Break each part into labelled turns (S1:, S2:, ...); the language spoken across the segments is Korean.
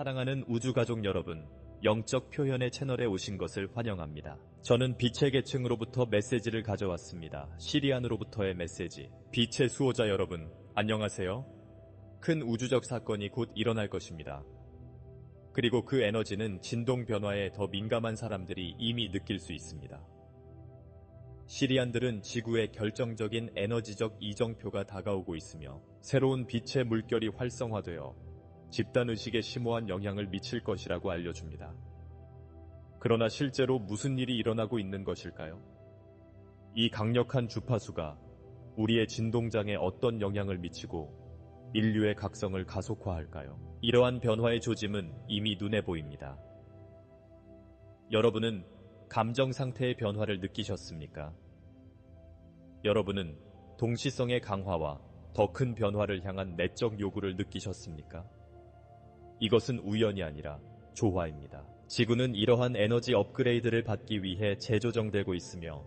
S1: 사랑하는 우주가족 여러분, 영적 표현의 채널에 오신 것을 환영합니다. 저는 빛의 계층으로부터 메시지를 가져왔습니다. 시리안으로부터의 메시지. 빛의 수호자 여러분, 안녕하세요. 큰 우주적 사건이 곧 일어날 것입니다. 그리고 그 에너지는 진동 변화에 더 민감한 사람들이 이미 느낄 수 있습니다. 시리안들은 지구의 결정적인 에너지적 이정표가 다가오고 있으며 새로운 빛의 물결이 활성화되어 집단의식에 심오한 영향을 미칠 것이라고 알려줍니다. 그러나 실제로 무슨 일이 일어나고 있는 것일까요? 이 강력한 주파수가 우리의 진동장에 어떤 영향을 미치고 인류의 각성을 가속화할까요? 이러한 변화의 조짐은 이미 눈에 보입니다. 여러분은 감정 상태의 변화를 느끼셨습니까? 여러분은 동시성의 강화와 더 큰 변화를 향한 내적 요구를 느끼셨습니까? 이것은 우연이 아니라 조화입니다. 지구는 이러한 에너지 업그레이드를 받기 위해 재조정되고 있으며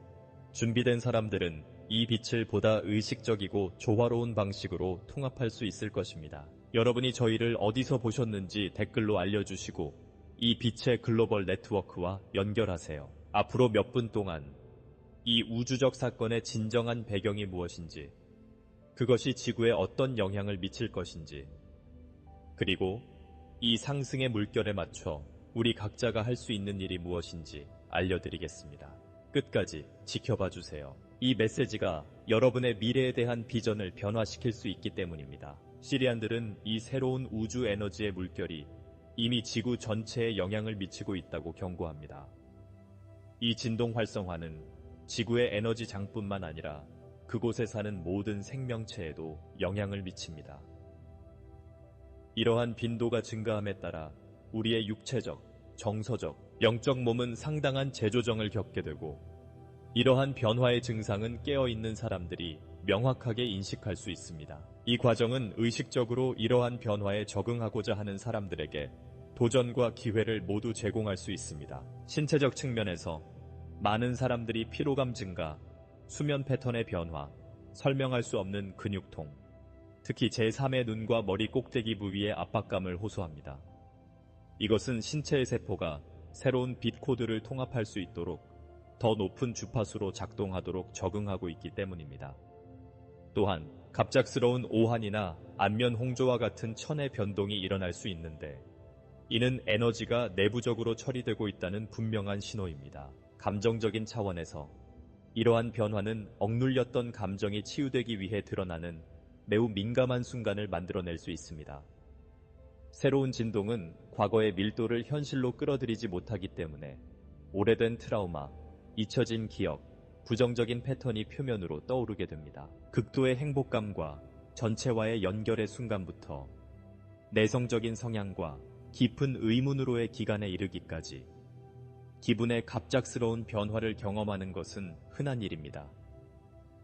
S1: 준비된 사람들은 이 빛을 보다 의식적이고 조화로운 방식으로 통합할 수 있을 것입니다. 여러분이 저희를 어디서 보셨는지 댓글로 알려주시고 이 빛의 글로벌 네트워크와 연결하세요. 앞으로 몇 분 동안 이 우주적 사건의 진정한 배경이 무엇인지, 그것이 지구에 어떤 영향을 미칠 것인지, 그리고 이 상승의 물결에 맞춰 우리 각자가 할 수 있는 일이 무엇인지 알려드리겠습니다. 끝까지 지켜봐 주세요. 이 메시지가 여러분의 미래에 대한 비전을 변화시킬 수 있기 때문입니다. 시리안들은 이 새로운 우주 에너지의 물결이 이미 지구 전체에 영향을 미치고 있다고 경고합니다. 이 진동 활성화는 지구의 에너지 장뿐만 아니라 그곳에 사는 모든 생명체에도 영향을 미칩니다. 이러한 빈도가 증가함에 따라 우리의 육체적, 정서적, 영적 몸은 상당한 재조정을 겪게 되고 이러한 변화의 증상은 깨어있는 사람들이 명확하게 인식할 수 있습니다. 이 과정은 의식적으로 이러한 변화에 적응하고자 하는 사람들에게 도전과 기회를 모두 제공할 수 있습니다. 신체적 측면에서 많은 사람들이 피로감 증가, 수면 패턴의 변화, 설명할 수 없는 근육통, 특히 제3의 눈과 머리 꼭대기 부위의 압박감을 호소합니다. 이것은 신체의 세포가 새로운 빛 코드를 통합할 수 있도록 더 높은 주파수로 작동하도록 적응하고 있기 때문입니다. 또한 갑작스러운 오한이나 안면 홍조와 같은 천의 변동이 일어날 수 있는데 이는 에너지가 내부적으로 처리되고 있다는 분명한 신호입니다. 감정적인 차원에서 이러한 변화는 억눌렸던 감정이 치유되기 위해 드러나는 매우 민감한 순간을 만들어낼 수 있습니다. 새로운 진동은 과거의 밀도를 현실로 끌어들이지 못하기 때문에 오래된 트라우마, 잊혀진 기억, 부정적인 패턴이 표면으로 떠오르게 됩니다. 극도의 행복감과 전체와의 연결의 순간부터 내성적인 성향과 깊은 의문으로의 기간에 이르기까지 기분의 갑작스러운 변화를 경험하는 것은 흔한 일입니다.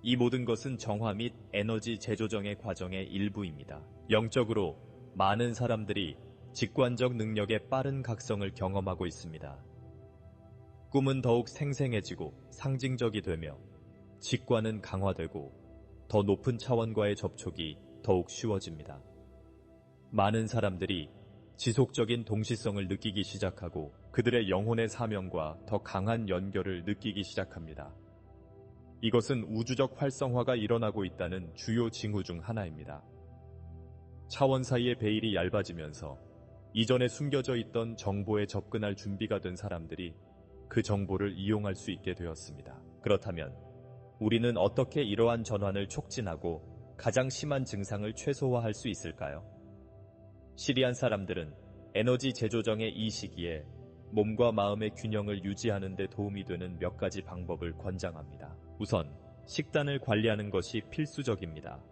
S1: 이 모든 것은 정화 및 에너지 재조정의 과정의 일부입니다. 영적으로 많은 사람들이 직관적 능력의 빠른 각성을 경험하고 있습니다. 꿈은 더욱 생생해지고 상징적이 되며 직관은 강화되고 더 높은 차원과의 접촉이 더욱 쉬워집니다. 많은 사람들이 지속적인 동시성을 느끼기 시작하고 그들의 영혼의 사명과 더 강한 연결을 느끼기 시작합니다. 이것은 우주적 활성화가 일어나고 있다는 주요 징후 중 하나입니다. 차원 사이의 베일이 얇아지면서 이전에 숨겨져 있던 정보에 접근할 준비가 된 사람들이 그 정보를 이용할 수 있게 되었습니다. 그렇다면 우리는 어떻게 이러한 전환을 촉진하고 가장 심한 증상을 최소화할 수 있을까요? 시리안 사람들은 에너지 재조정의 이 시기에 몸과 마음의 균형을 유지하는 데 도움이 되는 몇 가지 방법을 권장합니다. 우선 식단을 관리하는 것이 필수적입니다.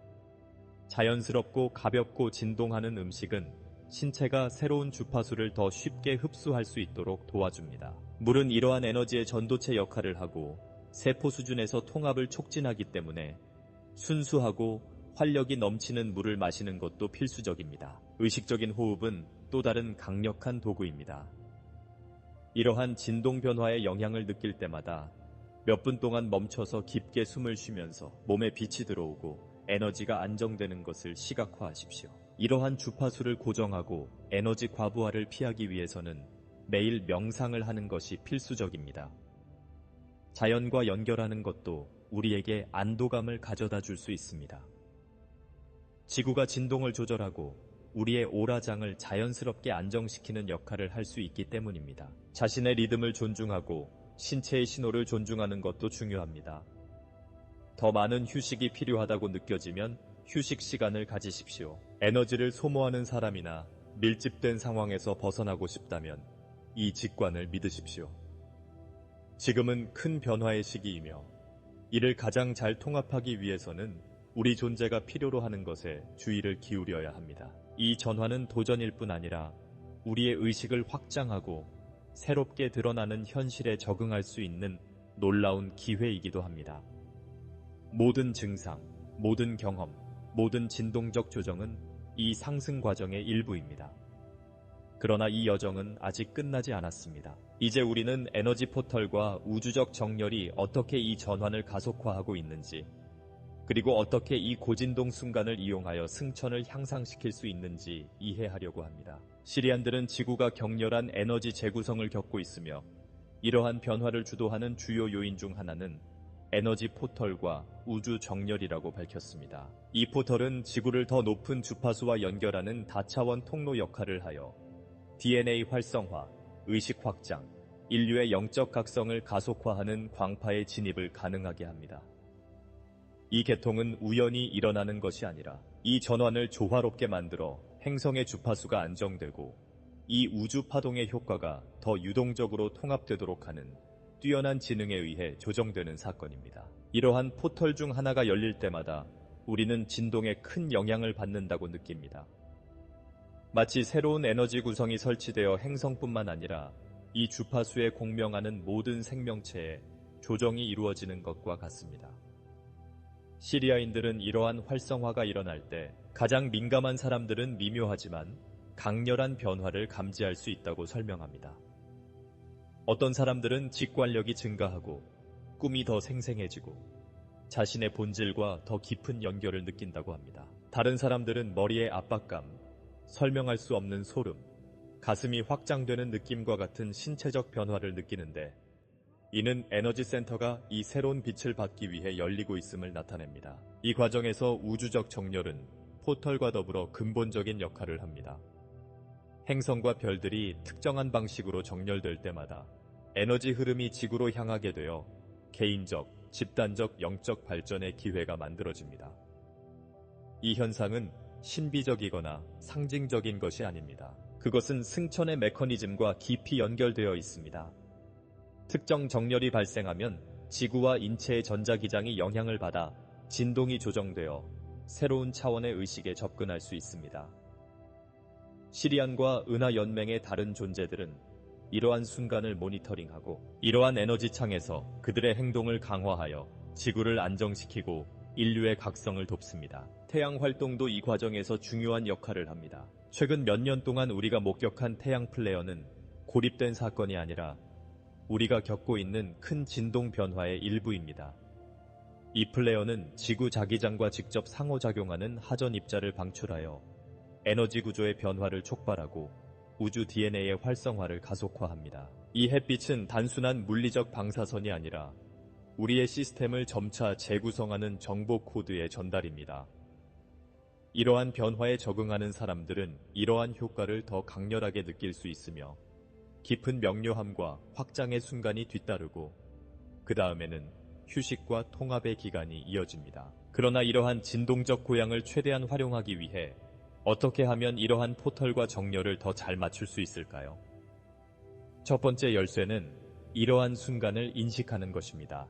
S1: 자연스럽고 가볍고 진동하는 음식은 신체가 새로운 주파수를 더 쉽게 흡수할 수 있도록 도와줍니다. 물은 이러한 에너지의 전도체 역할을 하고 세포 수준에서 통합을 촉진하기 때문에 순수하고 활력이 넘치는 물을 마시는 것도 필수적입니다. 의식적인 호흡은 또 다른 강력한 도구입니다. 이러한 진동 변화의 영향을 느낄 때마다 몇 분 동안 멈춰서 깊게 숨을 쉬면서 몸에 빛이 들어오고 에너지가 안정되는 것을 시각화하십시오. 이러한 주파수를 고정하고 에너지 과부하를 피하기 위해서는 매일 명상을 하는 것이 필수적입니다. 자연과 연결하는 것도 우리에게 안도감을 가져다 줄 수 있습니다. 지구가 진동을 조절하고 우리의 오라장을 자연스럽게 안정시키는 역할을 할 수 있기 때문입니다. 자신의 리듬을 존중하고 신체의 신호를 존중하는 것도 중요합니다. 더 많은 휴식이 필요하다고 느껴지면 휴식 시간을 가지십시오. 에너지를 소모하는 사람이나 밀집된 상황에서 벗어나고 싶다면 이 직관을 믿으십시오. 지금은 큰 변화의 시기이며 이를 가장 잘 통합하기 위해서는 우리 존재가 필요로 하는 것에 주의를 기울여야 합니다. 이 전환은 도전일 뿐 아니라 우리의 의식을 확장하고 새롭게 드러나는 현실에 적응할 수 있는 놀라운 기회이기도 합니다. 모든 증상, 모든 경험, 모든 진동적 조정은 이 상승 과정의 일부입니다. 그러나 이 여정은 아직 끝나지 않았습니다. 이제 우리는 에너지 포털과 우주적 정렬이 어떻게 이 전환을 가속화하고 있는지, 그리고 어떻게 이 고진동 순간을 이용하여 승천을 향상시킬 수 있는지 이해하려고 합니다. 시리안들은 지구가 격렬한 에너지 재구성을 겪고 있으며 이러한 변화를 주도하는 주요 요인 중 하나는 에너지 포털과 우주 정렬이라고 밝혔습니다. 이 포털은 지구를 더 높은 주파수와 연결하는 다차원 통로 역할을 하여 DNA 활성화, 의식 확장, 인류의 영적 각성을 가속화하는 광파의 진입을 가능하게 합니다. 이 개통은 우연히 일어나는 것이 아니라 이 전환을 조화롭게 만들어 행성의 주파수가 안정되고 이 우주 파동의 효과가 더 유동적으로 통합되도록 하는 뛰어난 지능에 의해 조정되는 사건입니다. 이러한 포털 중 하나가 열릴 때마다 우리는 진동에 큰 영향을 받는다고 느낍니다. 마치 새로운 에너지 구성이 설치되어 행성뿐만 아니라 이 주파수에 공명하는 모든 생명체에 조정이 이루어지는 것과 같습니다. 시리아인들은 이러한 활성화가 일어날 때 가장 민감한 사람들은 미묘하지만 강렬한 변화를 감지할 수 있다고 설명합니다. 어떤 사람들은 직관력이 증가하고 꿈이 더 생생해지고 자신의 본질과 더 깊은 연결을 느낀다고 합니다. 다른 사람들은 머리의 압박감, 설명할 수 없는 소름, 가슴이 확장되는 느낌과 같은 신체적 변화를 느끼는데 이는 에너지 센터가 이 새로운 빛을 받기 위해 열리고 있음을 나타냅니다. 이 과정에서 우주적 정렬은 포털과 더불어 근본적인 역할을 합니다. 행성과 별들이 특정한 방식으로 정렬될 때마다 에너지 흐름이 지구로 향하게 되어 개인적, 집단적 영적 발전의 기회가 만들어집니다. 이 현상은 신비적이거나 상징적인 것이 아닙니다. 그것은 승천의 메커니즘과 깊이 연결되어 있습니다. 특정 정렬이 발생하면 지구와 인체의 전자기장이 영향을 받아 진동이 조정되어 새로운 차원의 의식에 접근할 수 있습니다. 시리안과 은하 연맹의 다른 존재들은 이러한 순간을 모니터링하고 이러한 에너지 창에서 그들의 행동을 강화하여 지구를 안정시키고 인류의 각성을 돕습니다. 태양 활동도 이 과정에서 중요한 역할을 합니다. 최근 몇 년 동안 우리가 목격한 태양 플레어는 고립된 사건이 아니라 우리가 겪고 있는 큰 진동 변화의 일부입니다. 이 플레어는 지구 자기장과 직접 상호작용하는 하전 입자를 방출하여 에너지 구조의 변화를 촉발하고 우주 DNA의 활성화를 가속화합니다. 이 햇빛은 단순한 물리적 방사선이 아니라 우리의 시스템을 점차 재구성하는 정보 코드의 전달입니다. 이러한 변화에 적응하는 사람들은 이러한 효과를 더 강렬하게 느낄 수 있으며 깊은 명료함과 확장의 순간이 뒤따르고 그 다음에는 휴식과 통합의 기간이 이어집니다. 그러나 이러한 진동적 고향을 최대한 활용하기 위해 어떻게 하면 이러한 포털과 정렬을 더 잘 맞출 수 있을까요? 첫 번째 열쇠는 이러한 순간을 인식하는 것입니다.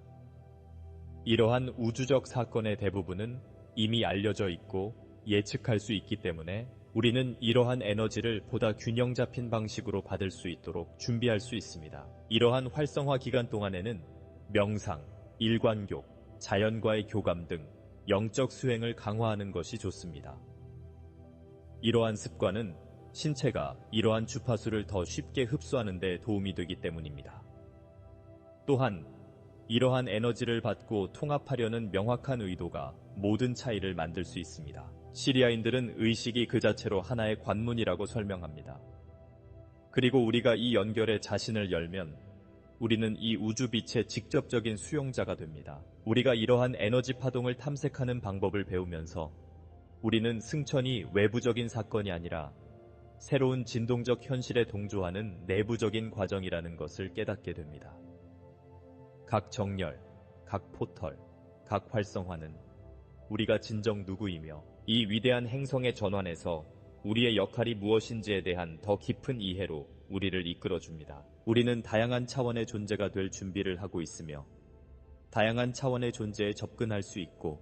S1: 이러한 우주적 사건의 대부분은 이미 알려져 있고 예측할 수 있기 때문에 우리는 이러한 에너지를 보다 균형 잡힌 방식으로 받을 수 있도록 준비할 수 있습니다. 이러한 활성화 기간 동안에는 명상, 일관욕, 자연과의 교감 등 영적 수행을 강화하는 것이 좋습니다. 이러한 습관은 신체가 이러한 주파수를 더 쉽게 흡수하는 데 도움이 되기 때문입니다. 또한 이러한 에너지를 받고 통합하려는 명확한 의도가 모든 차이를 만들 수 있습니다. 시리아인들은 의식이 그 자체로 하나의 관문이라고 설명합니다. 그리고 우리가 이 연결에 자신을 열면 우리는 이 우주빛의 직접적인 수용자가 됩니다. 우리가 이러한 에너지 파동을 탐색하는 방법을 배우면서 우리는 승천이 외부적인 사건이 아니라 새로운 진동적 현실에 동조하는 내부적인 과정이라는 것을 깨닫게 됩니다. 각 정렬, 각 포털, 각 활성화는 우리가 진정 누구이며 이 위대한 행성의 전환에서 우리의 역할이 무엇인지에 대한 더 깊은 이해로 우리를 이끌어줍니다. 우리는 다양한 차원의 존재가 될 준비를 하고 있으며 다양한 차원의 존재에 접근할 수 있고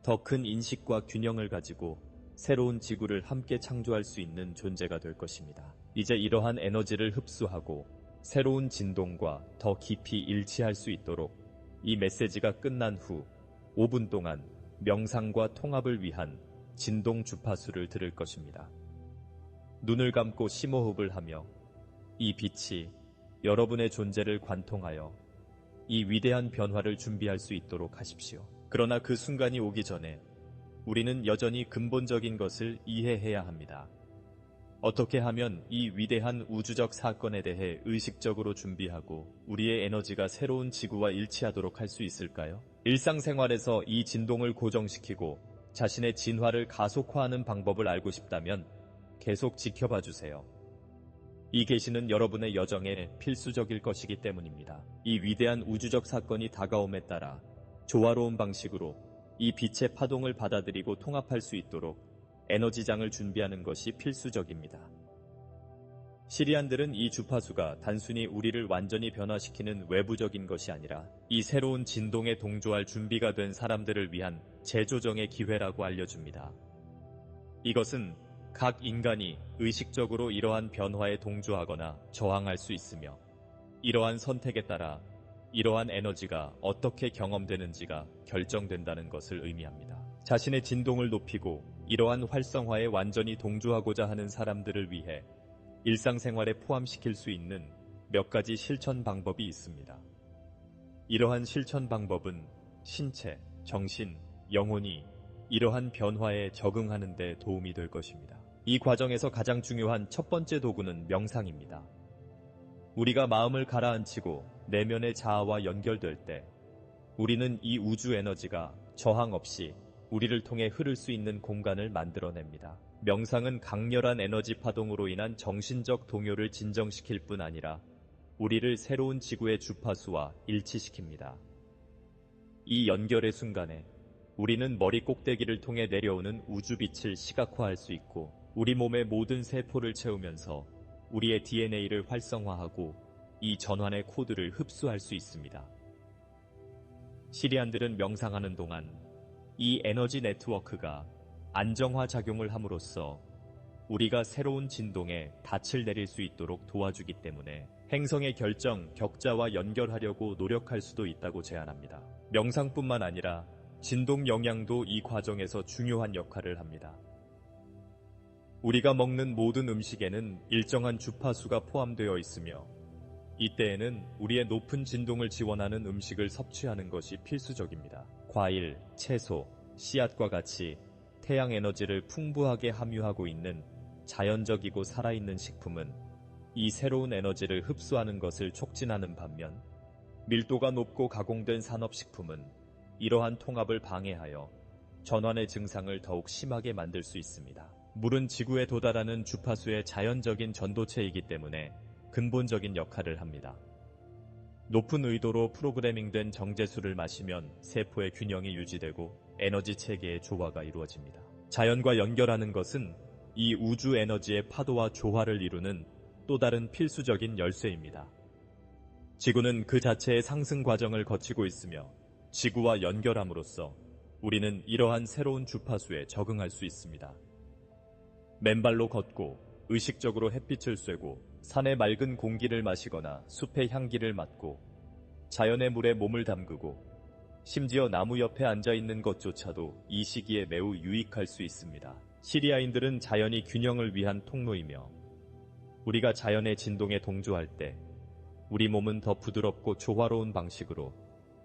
S1: 더 큰 인식과 균형을 가지고 새로운 지구를 함께 창조할 수 있는 존재가 될 것입니다. 이제 이러한 에너지를 흡수하고 새로운 진동과 더 깊이 일치할 수 있도록 이 메시지가 끝난 후 5분 동안 명상과 통합을 위한 진동 주파수를 들을 것입니다. 눈을 감고 심호흡을 하며 이 빛이 여러분의 존재를 관통하여 이 위대한 변화를 준비할 수 있도록 하십시오. 그러나 그 순간이 오기 전에 우리는 여전히 근본적인 것을 이해해야 합니다. 어떻게 하면 이 위대한 우주적 사건에 대해 의식적으로 준비하고 우리의 에너지가 새로운 지구와 일치하도록 할 수 있을까요? 일상생활에서 이 진동을 고정시키고 자신의 진화를 가속화하는 방법을 알고 싶다면 계속 지켜봐 주세요. 이 계시는 여러분의 여정에 필수적일 것이기 때문입니다. 이 위대한 우주적 사건이 다가옴에 따라 조화로운 방식으로 이 빛의 파동을 받아들이고 통합할 수 있도록 에너지장을 준비하는 것이 필수적입니다. 시리안들은 이 주파수가 단순히 우리를 완전히 변화시키는 외부적인 것이 아니라 이 새로운 진동에 동조할 준비가 된 사람들을 위한 재조정의 기회라고 알려줍니다. 이것은 각 인간이 의식적으로 이러한 변화에 동조하거나 저항할 수 있으며 이러한 선택에 따라 이러한 에너지가 어떻게 경험되는지가 결정된다는 것을 의미합니다. 자신의 진동을 높이고 이러한 활성화에 완전히 동조하고자 하는 사람들을 위해 일상생활에 포함시킬 수 있는 몇 가지 실천 방법이 있습니다. 이러한 실천 방법은 신체, 정신, 영혼이 이러한 변화에 적응하는 데 도움이 될 것입니다. 이 과정에서 가장 중요한 첫 번째 도구는 명상입니다. 우리가 마음을 가라앉히고 내면의 자아와 연결될 때 우리는 이 우주 에너지가 저항 없이 우리를 통해 흐를 수 있는 공간을 만들어냅니다. 명상은 강렬한 에너지 파동으로 인한 정신적 동요를 진정시킬 뿐 아니라 우리를 새로운 지구의 주파수와 일치시킵니다. 이 연결의 순간에 우리는 머리 꼭대기를 통해 내려오는 우주빛을 시각화할 수 있고 우리 몸의 모든 세포를 채우면서 우리의 DNA를 활성화하고 이 전환의 코드를 흡수할 수 있습니다. 시리안들은 명상하는 동안 이 에너지 네트워크가 안정화 작용을 함으로써 우리가 새로운 진동에 닻을 내릴 수 있도록 도와주기 때문에 행성의 결정, 격자와 연결하려고 노력할 수도 있다고 제안합니다. 명상뿐만 아니라 진동 영향도 이 과정에서 중요한 역할을 합니다. 우리가 먹는 모든 음식에는 일정한 주파수가 포함되어 있으며 이때에는 우리의 높은 진동을 지원하는 음식을 섭취하는 것이 필수적입니다. 과일, 채소, 씨앗과 같이 태양 에너지를 풍부하게 함유하고 있는 자연적이고 살아있는 식품은 이 새로운 에너지를 흡수하는 것을 촉진하는 반면 밀도가 높고 가공된 산업식품은 이러한 통합을 방해하여 전환의 증상을 더욱 심하게 만들 수 있습니다. 물은 지구에 도달하는 주파수의 자연적인 전도체이기 때문에 근본적인 역할을 합니다. 높은 의도로 프로그래밍된 정제수를 마시면 세포의 균형이 유지되고 에너지 체계의 조화가 이루어집니다. 자연과 연결하는 것은 이 우주 에너지의 파도와 조화를 이루는 또 다른 필수적인 열쇠입니다. 지구는 그 자체의 상승 과정을 거치고 있으며 지구와 연결함으로써 우리는 이러한 새로운 주파수에 적응할 수 있습니다. 맨발로 걷고 의식적으로 햇빛을 쐬고 산의 맑은 공기를 마시거나 숲의 향기를 맡고 자연의 물에 몸을 담그고 심지어 나무 옆에 앉아있는 것조차도 이 시기에 매우 유익할 수 있습니다. 시리아인들은 자연이 균형을 위한 통로이며 우리가 자연의 진동에 동조할 때 우리 몸은 더 부드럽고 조화로운 방식으로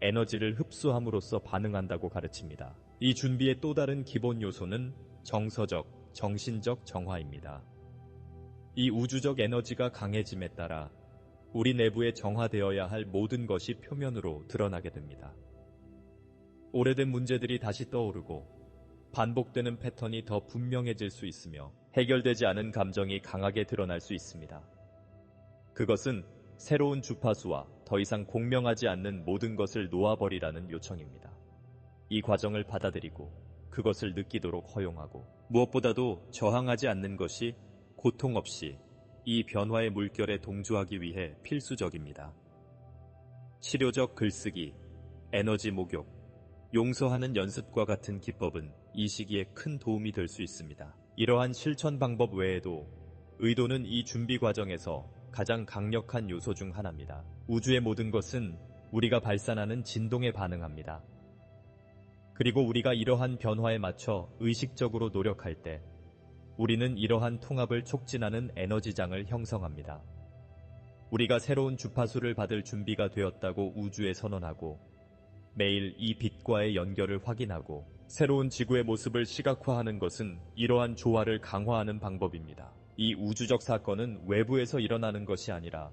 S1: 에너지를 흡수함으로써 반응한다고 가르칩니다. 이 준비의 또 다른 기본 요소는 정서적, 정신적 정화입니다. 이 우주적 에너지가 강해짐에 따라 우리 내부에 정화되어야 할 모든 것이 표면으로 드러나게 됩니다. 오래된 문제들이 다시 떠오르고 반복되는 패턴이 더 분명해질 수 있으며 해결되지 않은 감정이 강하게 드러날 수 있습니다. 그것은 새로운 주파수와 더 이상 공명하지 않는 모든 것을 놓아버리라는 요청입니다. 이 과정을 받아들이고 그것을 느끼도록 허용하고 무엇보다도 저항하지 않는 것이 고통 없이 이 변화의 물결에 동조하기 위해 필수적입니다. 치료적 글쓰기, 에너지 목욕, 용서하는 연습과 같은 기법은 이 시기에 큰 도움이 될 수 있습니다. 이러한 실천 방법 외에도 의도는 이 준비 과정에서 가장 강력한 요소 중 하나입니다. 우주의 모든 것은 우리가 발산하는 진동에 반응합니다. 그리고 우리가 이러한 변화에 맞춰 의식적으로 노력할 때 우리는 이러한 통합을 촉진하는 에너지장을 형성합니다. 우리가 새로운 주파수를 받을 준비가 되었다고 우주에 선언하고 매일 이 빛과의 연결을 확인하고 새로운 지구의 모습을 시각화하는 것은 이러한 조화를 강화하는 방법입니다. 이 우주적 사건은 외부에서 일어나는 것이 아니라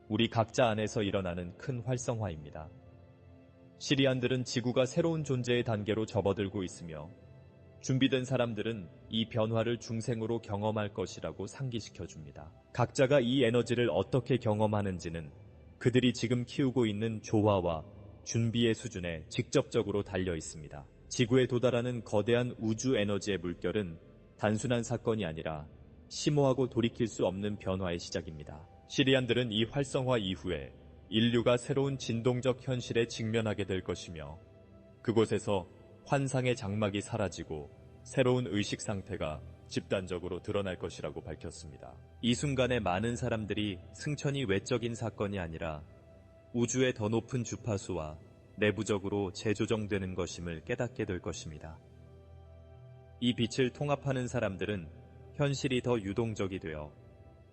S1: 우리 각자 안에서 일어나는 큰 활성화입니다. 시리안들은 지구가 새로운 존재의 단계로 접어들고 있으며 준비된 사람들은 이 변화를 중생으로 경험할 것이라고 상기시켜줍니다. 각자가 이 에너지를 어떻게 경험하는지는 그들이 지금 키우고 있는 조화와 준비의 수준에 직접적으로 달려 있습니다. 지구에 도달하는 거대한 우주 에너지의 물결은 단순한 사건이 아니라 심오하고 돌이킬 수 없는 변화의 시작입니다. 시리안들은 이 활성화 이후에 인류가 새로운 진동적 현실에 직면하게 될 것이며 그곳에서 환상의 장막이 사라지고 새로운 의식 상태가 집단적으로 드러날 것이라고 밝혔습니다. 이 순간에 많은 사람들이 승천이 외적인 사건이 아니라 우주의 더 높은 주파수와 내부적으로 재조정되는 것임을 깨닫게 될 것입니다. 이 빛을 통합하는 사람들은 현실이 더 유동적이 되어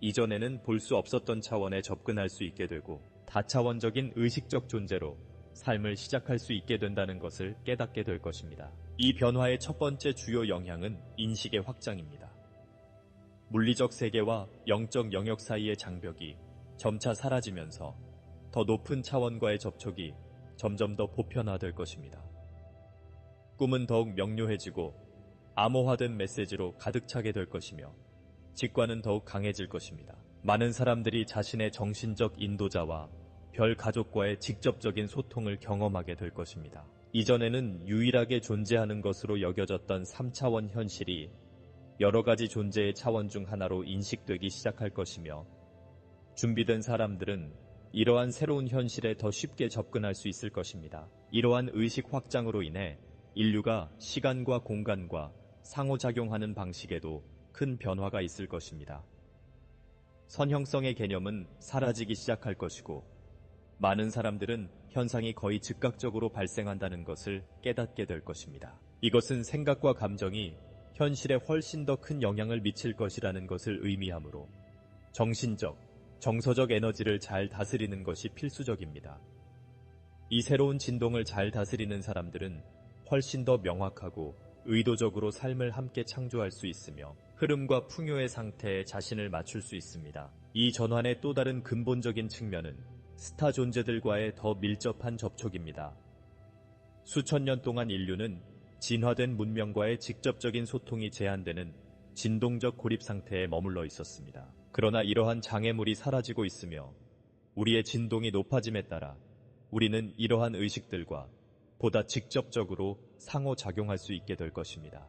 S1: 이전에는 볼 수 없었던 차원에 접근할 수 있게 되고 다차원적인 의식적 존재로 삶을 시작할 수 있게 된다는 것을 깨닫게 될 것입니다. 이 변화의 첫 번째 주요 영향은 인식의 확장입니다. 물리적 세계와 영적 영역 사이의 장벽이 점차 사라지면서 더 높은 차원과의 접촉이 점점 더 보편화될 것입니다. 꿈은 더욱 명료해지고 암호화된 메시지로 가득 차게 될 것이며 직관은 더욱 강해질 것입니다. 많은 사람들이 자신의 정신적 인도자와 별 가족과의 직접적인 소통을 경험하게 될 것입니다. 이전에는 유일하게 존재하는 것으로 여겨졌던 3차원 현실이 여러 가지 존재의 차원 중 하나로 인식되기 시작할 것이며 준비된 사람들은 이러한 새로운 현실에 더 쉽게 접근할 수 있을 것입니다. 이러한 의식 확장으로 인해 인류가 시간과 공간과 상호작용하는 방식에도 큰 변화가 있을 것입니다. 선형성의 개념은 사라지기 시작할 것이고 많은 사람들은 현상이 거의 즉각적으로 발생한다는 것을 깨닫게 될 것입니다. 이것은 생각과 감정이 현실에 훨씬 더 큰 영향을 미칠 것이라는 것을 의미하므로 정신적, 정서적 에너지를 잘 다스리는 것이 필수적입니다. 이 새로운 진동을 잘 다스리는 사람들은 훨씬 더 명확하고 의도적으로 삶을 함께 창조할 수 있으며 흐름과 풍요의 상태에 자신을 맞출 수 있습니다. 이 전환의 또 다른 근본적인 측면은 스타 존재들과의 더 밀접한 접촉입니다. 수천 년 동안 인류는 진화된 문명과의 직접적인 소통이 제한되는 진동적 고립 상태에 머물러 있었습니다. 그러나 이러한 장애물이 사라지고 있으며 우리의 진동이 높아짐에 따라 우리는 이러한 의식들과 보다 직접적으로 상호작용할 수 있게 될 것입니다.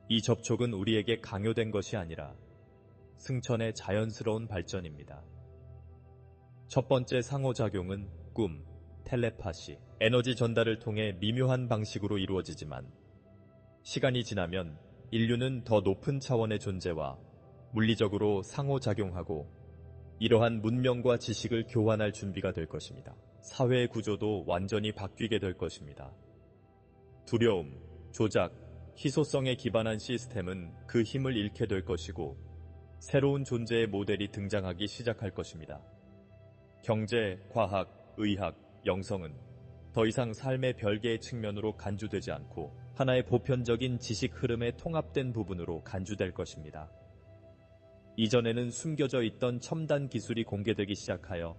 S1: 이 접촉은 우리에게 강요된 것이 아니라 승천의 자연스러운 발전입니다. 첫 번째 상호작용은 꿈, 텔레파시, 에너지 전달을 통해 미묘한 방식으로 이루어지지만 시간이 지나면 인류는 더 높은 차원의 존재와 물리적으로 상호작용하고 이러한 문명과 지식을 교환할 준비가 될 것입니다. 사회의 구조도 완전히 바뀌게 될 것입니다. 두려움, 조작, 희소성에 기반한 시스템은 그 힘을 잃게 될 것이고 새로운 존재의 모델이 등장하기 시작할 것입니다. 경제, 과학, 의학, 영성은 더 이상 삶의 별개의 측면으로 간주되지 않고 하나의 보편적인 지식 흐름의 통합된 부분으로 간주될 것입니다. 이전에는 숨겨져 있던 첨단 기술이 공개되기 시작하여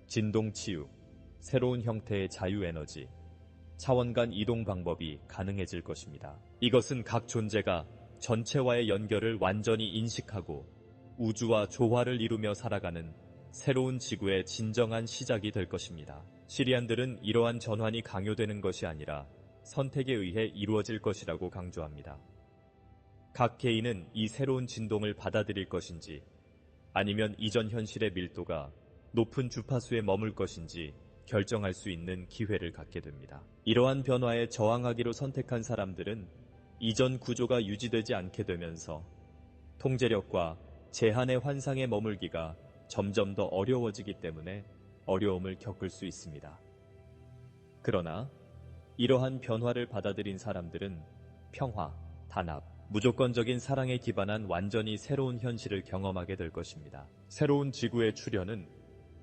S1: 진동치유, 새로운 형태의 자유에너지, 차원 간 이동 방법이 가능해질 것입니다. 이것은 각 존재가 전체와의 연결을 완전히 인식하고 우주와 조화를 이루며 살아가는 새로운 지구의 진정한 시작이 될 것입니다. 시리안들은 이러한 전환이 강요되는 것이 아니라 선택에 의해 이루어질 것이라고 강조합니다. 각 개인은 이 새로운 진동을 받아들일 것인지 아니면 이전 현실의 밀도가 높은 주파수에 머물 것인지 결정할 수 있는 기회를 갖게 됩니다. 이러한 변화에 저항하기로 선택한 사람들은 이전 구조가 유지되지 않게 되면서 통제력과 제한의 환상에 머물기가 점점 더 어려워지기 때문에 어려움을 겪을 수 있습니다. 그러나 이러한 변화를 받아들인 사람들은 평화, 단합, 무조건적인 사랑에 기반한 완전히 새로운 현실을 경험하게 될 것입니다. 새로운 지구의 출현은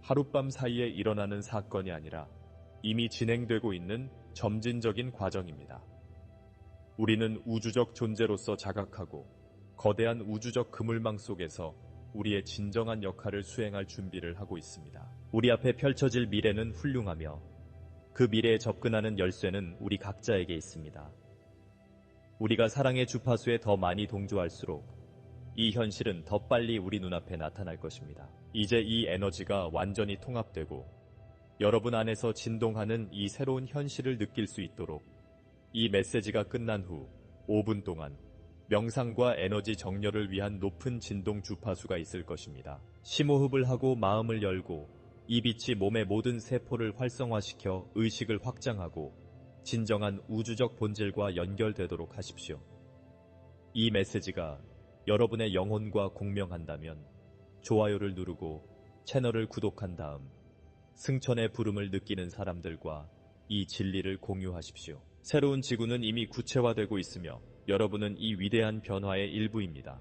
S1: 하룻밤 사이에 일어나는 사건이 아니라 이미 진행되고 있는 점진적인 과정입니다. 우리는 우주적 존재로서 자각하고 거대한 우주적 그물망 속에서 우리의 진정한 역할을 수행할 준비를 하고 있습니다. 우리 앞에 펼쳐질 미래는 훌륭하며 그 미래에 접근하는 열쇠는 우리 각자에게 있습니다. 우리가 사랑의 주파수에 더 많이 동조할수록 이 현실은 더 빨리 우리 눈앞에 나타날 것입니다. 이제 이 에너지가 완전히 통합되고 여러분 안에서 진동하는 이 새로운 현실을 느낄 수 있도록 이 메시지가 끝난 후 5분 동안 명상과 에너지 정렬을 위한 높은 진동 주파수가 있을 것입니다. 심호흡을 하고 마음을 열고 이 빛이 몸의 모든 세포를 활성화시켜 의식을 확장하고 진정한 우주적 본질과 연결되도록 하십시오. 이 메시지가 여러분의 영혼과 공명한다면 좋아요를 누르고 채널을 구독한 다음 승천의 부름을 느끼는 사람들과 이 진리를 공유하십시오. 새로운 지구는 이미 구체화되고 있으며 여러분은 이 위대한 변화의 일부입니다.